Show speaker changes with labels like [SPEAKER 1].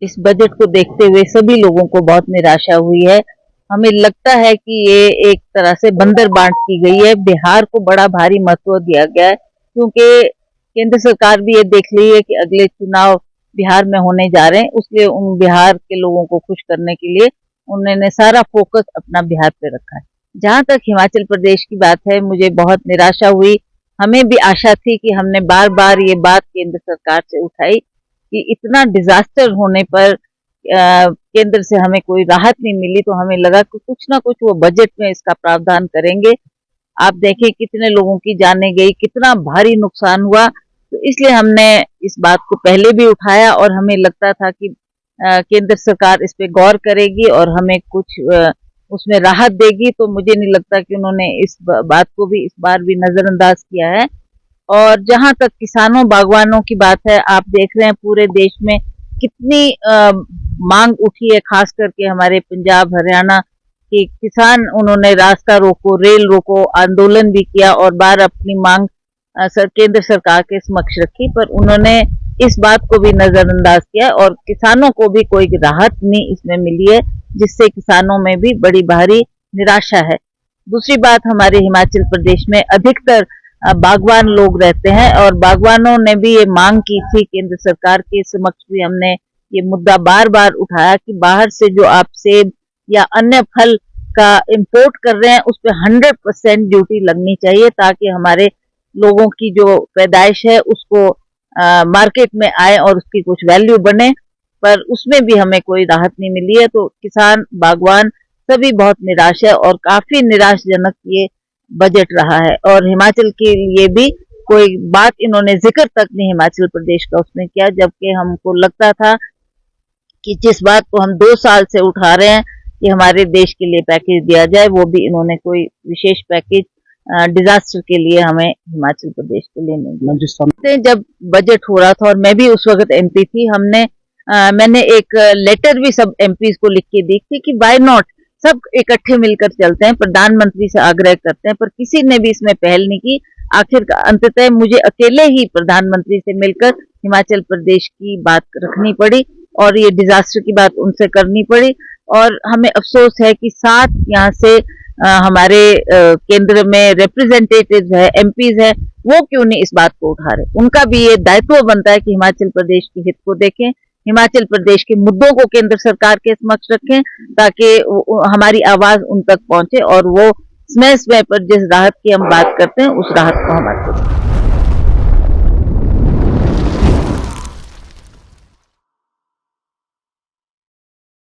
[SPEAKER 1] इस बजट को देखते हुए सभी लोगों को बहुत निराशा हुई है। हमें लगता है कि ये एक तरह से बंदर बांट की गई है। बिहार को बड़ा भारी महत्व दिया गया है, क्योंकि केंद्र सरकार भी ये देख रही है कि अगले चुनाव बिहार में होने जा रहे हैं, इसलिए उन बिहार के लोगों को खुश करने के लिए उन्होंने सारा फोकस अपना बिहार पे रखा है। जहां तक हिमाचल प्रदेश की बात है, मुझे बहुत निराशा हुई। हमें भी आशा थी कि हमने बार बार ये बात केंद्र सरकार से उठाई कि इतना डिजास्टर होने पर केंद्र से हमें कोई राहत नहीं मिली, तो हमें लगा कि कुछ ना कुछ वो बजट में इसका प्रावधान करेंगे। आप देखें कितने लोगों की जानें गई, कितना भारी नुकसान हुआ, तो इसलिए हमने इस बात को पहले भी उठाया और हमें लगता था कि केंद्र सरकार इस पे गौर करेगी और हमें कुछ उसमें राहत देगी। तो मुझे नहीं लगता कि उन्होंने इस बात को भी इस बार भी नजरअंदाज किया है। और जहां तक किसानों बागवानों की बात है, आप देख रहे हैं पूरे देश में कितनी मांग उठी है, खास करके हमारे पंजाब हरियाणा के किसान, उन्होंने रास्ता रोको, रेल रोको आंदोलन भी किया और बार अपनी मांग केंद्र सरकार के समक्ष रखी, पर उन्होंने इस बात को भी नजरअंदाज किया और किसानों को भी कोई राहत नहीं इसमें मिली है, जिससे किसानों में भी बड़ी भारी निराशा है। दूसरी बात, हमारे हिमाचल प्रदेश में अधिकतर बागवान लोग रहते हैं और बागवानों ने भी ये मांग की थी, केंद्र सरकार के समक्ष भी हमने ये मुद्दा बार बार उठाया कि बाहर से जो आप सेब या अन्य फल का इंपोर्ट कर रहे हैं उस पर 100% ड्यूटी लगनी चाहिए, ताकि हमारे लोगों की जो पैदाइश है उसको मार्केट में आए और उसकी कुछ वैल्यू बने, पर उसमें भी हमें कोई राहत नहीं मिली है। तो किसान बागवान सभी बहुत निराश है और काफी निराशजनक ये बजट रहा है। और हिमाचल के लिए भी कोई बात इन्होंने जिक्र तक नहीं हिमाचल प्रदेश का उसने किया, जबकि हमको लगता था कि जिस बात को हम 2 साल से उठा रहे हैं कि हमारे देश के लिए पैकेज दिया जाए, वो भी इन्होंने कोई विशेष पैकेज डिजास्टर के लिए हमें हिमाचल प्रदेश के लिए नहीं दिया। जब बजट हो रहा था और मैं भी उस वक्त एमपी थी, मैंने एक लेटर भी सब एमपीज को लिख के दी थी कि व्हाई नॉट, सब इकट्ठे मिलकर चलते हैं, प्रधानमंत्री से आग्रह करते हैं, पर किसी ने भी इसमें पहल नहीं की। आखिर अंततः मुझे अकेले ही प्रधानमंत्री से मिलकर हिमाचल प्रदेश की बात रखनी पड़ी और ये डिजास्टर की बात उनसे करनी पड़ी। और हमें अफसोस है कि 7 यहाँ से हमारे केंद्र में रिप्रेजेंटेटिव है, एमपीज है, वो क्यों नहीं इस बात को उठा रहे। उनका भी ये दायित्व बनता है कि हिमाचल प्रदेश के हित को देखें, हिमाचल प्रदेश के मुद्दों को केंद्र सरकार के समक्ष रखें, ताकि हमारी आवाज उन तक पहुंचे और वो समय समय पर जिस राहत की हम बात करते हैं उस राहत को हम दें।